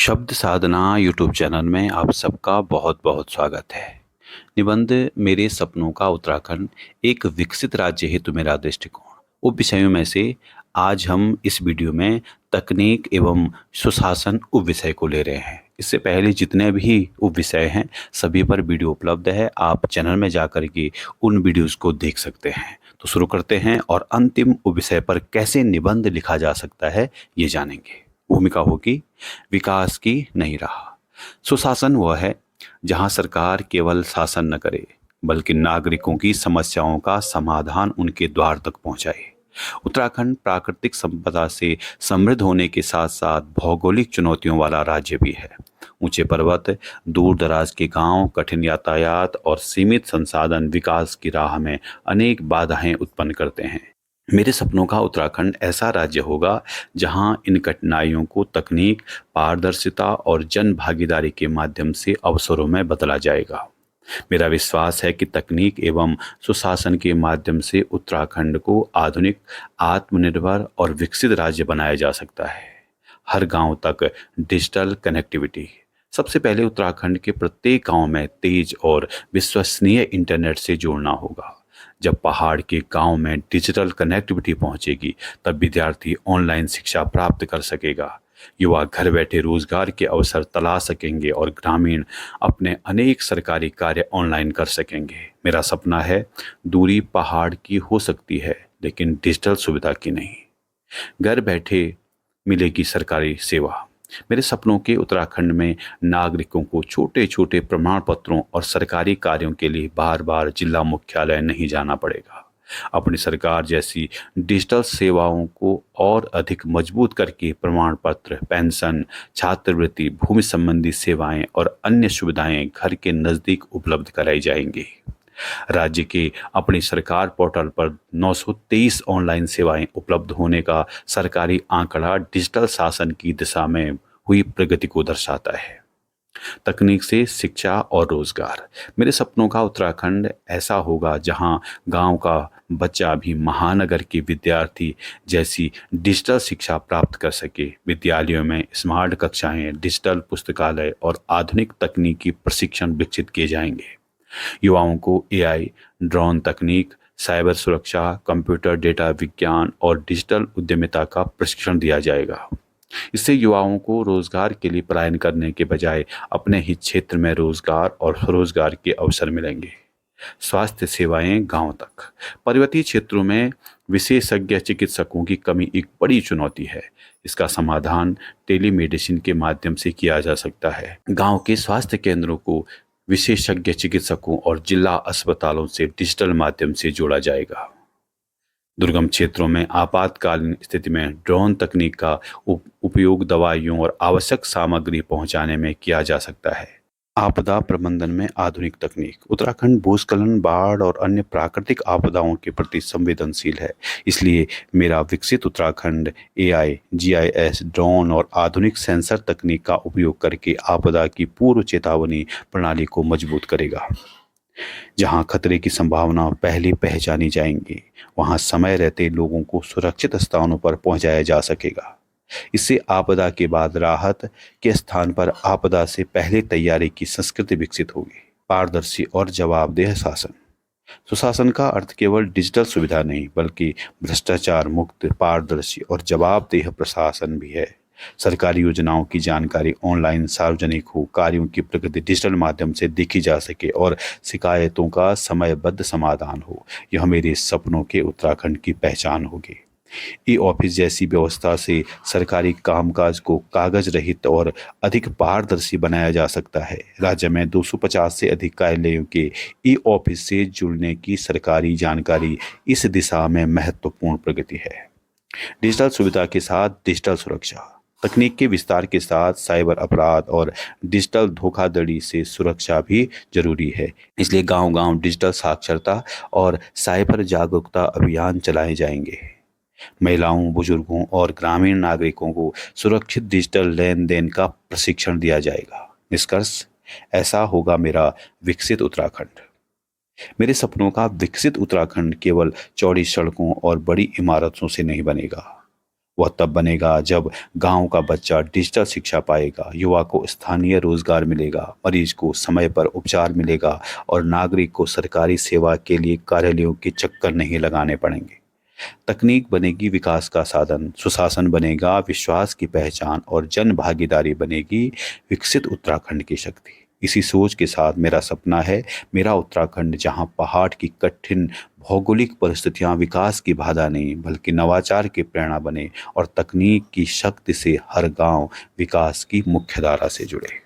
शब्द साधना YouTube channel में आप सबका बहुत बहुत स्वागत है। निबंध मेरे सपनों का उत्तराखंड, एक विकसित राज्य हेतु मेरा दृष्टिकोण उप विषयों में से आज हम इस वीडियो में तकनीक एवं सुशासन उप विषय को ले रहे हैं। इससे पहले जितने भी उप विषय हैं सभी पर वीडियो उपलब्ध है, आप चैनल में जाकर के उन वीडियोस को देख सकते हैं। तो शुरू करते हैं और अंतिम उप विषय पर कैसे निबंध लिखा जा सकता है ये जानेंगे। भूमिका होगी विकास की नई राह। सुशासन वह है जहां सरकार केवल शासन न करे बल्कि नागरिकों की समस्याओं का समाधान उनके द्वार तक पहुंचाए। उत्तराखंड प्राकृतिक संपदा से समृद्ध होने के साथ साथ भौगोलिक चुनौतियों वाला राज्य भी है। ऊंचे पर्वत, दूर दराज के गांव, कठिन यातायात और सीमित संसाधन विकास की राह में अनेक बाधाएं उत्पन्न करते हैं। मेरे सपनों का उत्तराखंड ऐसा राज्य होगा जहां इन कठिनाइयों को तकनीक, पारदर्शिता और जन भागीदारी के माध्यम से अवसरों में बदला जाएगा। मेरा विश्वास है कि तकनीक एवं सुशासन के माध्यम से उत्तराखंड को आधुनिक, आत्मनिर्भर और विकसित राज्य बनाया जा सकता है। हर गांव तक डिजिटल कनेक्टिविटी। सबसे पहले उत्तराखंड के प्रत्येक गांव में तेज और विश्वसनीय इंटरनेट से जोड़ना होगा। जब पहाड़ के गांव में डिजिटल कनेक्टिविटी पहुंचेगी तब विद्यार्थी ऑनलाइन शिक्षा प्राप्त कर सकेगा, युवा घर बैठे रोजगार के अवसर तलाश सकेंगे और ग्रामीण अपने अनेक सरकारी कार्य ऑनलाइन कर सकेंगे। मेरा सपना है दूरी पहाड़ की हो सकती है लेकिन डिजिटल सुविधा की नहीं। घर बैठे मिलेगी सरकारी सेवा। मेरे सपनों के उत्तराखंड में नागरिकों को छोटे छोटे प्रमाण पत्रों और सरकारी कार्यों के लिए बार बार जिला मुख्यालय नहीं जाना पड़ेगा। अपनी सरकार जैसी डिजिटल सेवाओं को और अधिक मजबूत करके प्रमाण पत्र, पेंशन, छात्रवृत्ति, भूमि संबंधी सेवाएं और अन्य सुविधाएं घर के नज़दीक उपलब्ध कराई जाएंगी। राज्य के अपनी सरकार पोर्टल पर 923 ऑनलाइन सेवाएं उपलब्ध होने का सरकारी आंकड़ा डिजिटल शासन की दिशा में हुई प्रगति को दर्शाता है। तकनीक से शिक्षा और रोजगार। मेरे सपनों का उत्तराखंड ऐसा होगा जहां गांव का बच्चा भी महानगर के विद्यार्थी जैसी डिजिटल शिक्षा प्राप्त कर सके। विद्यालयों में स्मार्ट कक्षाएं, डिजिटल पुस्तकालय और आधुनिक तकनीकी प्रशिक्षण विकसित किए जाएंगे। युवाओं को एआई, ड्रोन तकनीक, साइबर सुरक्षा, कंप्यूटर डेटा विज्ञान और डिजिटल उद्यमिता का प्रशिक्षण दिया जाएगा। इससे युवाओं को रोजगार के लिए पलायन करने के बजाय अपने ही क्षेत्र में रोजगार और स्वरोजगार के अवसर मिलेंगे। स्वास्थ्य सेवाएं गांव तक। पर्वतीय क्षेत्रों में विशेषज्ञ चिकित्सकों की कमी एक बड़ी चुनौती है। इसका समाधान टेलीमेडिसिन के माध्यम से किया जा सकता है। गांव के स्वास्थ्य केंद्रों को विशेषज्ञ चिकित्सकों और जिला अस्पतालों से डिजिटल माध्यम से जोड़ा जाएगा। दुर्गम क्षेत्रों में आपातकालीन स्थिति में ड्रोन तकनीक का उपयोग दवाइयों और आवश्यक सामग्री पहुंचाने में किया जा सकता है। आपदा प्रबंधन में आधुनिक तकनीक। उत्तराखंड भूस्खलन, बाढ़ और अन्य प्राकृतिक आपदाओं के प्रति संवेदनशील है। इसलिए मेरा विकसित उत्तराखंड एआई, जीआईएस, ड्रोन और आधुनिक सेंसर तकनीक का उपयोग करके आपदा की पूर्व चेतावनी प्रणाली को मजबूत करेगा। जहां खतरे की संभावना पहले पहचानी जाएंगी वहां समय रहते लोगों को सुरक्षित स्थानों पर पहुंचाया जा सकेगा। इससे आपदा के बाद राहत के स्थान पर आपदा से पहले तैयारी की संस्कृति विकसित होगी। पारदर्शी और जवाबदेह शासन। सुशासन का अर्थ केवल डिजिटल सुविधा नहीं बल्कि भ्रष्टाचार मुक्त, पारदर्शी और जवाबदेह प्रशासन भी है। सरकारी योजनाओं की जानकारी ऑनलाइन सार्वजनिक हो, कार्यों की प्रगति डिजिटल माध्यम से देखी जा सके और शिकायतों का समयबद्ध समाधान हो। यह मेरे सपनों के उत्तराखंड की पहचान होगी। ई ऑफिस जैसी व्यवस्था से सरकारी कामकाज को कागज रहित और अधिक पारदर्शी बनाया जा सकता है। राज्य में 250 से अधिक कार्यालयों के ई ऑफिस से जुड़ने की सरकारी जानकारी इस दिशा में महत्वपूर्ण प्रगति है। डिजिटल सुविधा के साथ डिजिटल सुरक्षा। तकनीक के विस्तार के साथ साइबर अपराध और डिजिटल धोखाधड़ी से सुरक्षा भी जरूरी है। इसलिए गांव-गांव डिजिटल साक्षरता और साइबर जागरूकता अभियान चलाए जाएंगे। महिलाओं, बुजुर्गों और ग्रामीण नागरिकों को सुरक्षित डिजिटल लेन देन का प्रशिक्षण दिया जाएगा। निष्कर्ष, ऐसा होगा मेरा विकसित उत्तराखंड। मेरे सपनों का विकसित उत्तराखंड केवल चौड़ी सड़कों और बड़ी इमारतों से नहीं बनेगा, वह तब बनेगा जब गांव का बच्चा डिजिटल शिक्षा पाएगा, युवा को स्थानीय रोजगार मिलेगा, मरीज को समय पर उपचार मिलेगा और नागरिक को सरकारी सेवा के लिए कार्यालयों के चक्कर नहीं लगाने पड़ेंगे। तकनीक बनेगी विकास का साधन, सुशासन बनेगा विश्वास की पहचान और जन भागीदारी बनेगी विकसित उत्तराखंड की शक्ति। इसी सोच के साथ मेरा सपना है, मेरा उत्तराखंड जहां पहाड़ की कठिन भौगोलिक परिस्थितियां विकास की बाधा नहीं बल्कि नवाचार की प्रेरणा बने और तकनीक की शक्ति से हर गांव विकास की मुख्य धारा से जुड़े।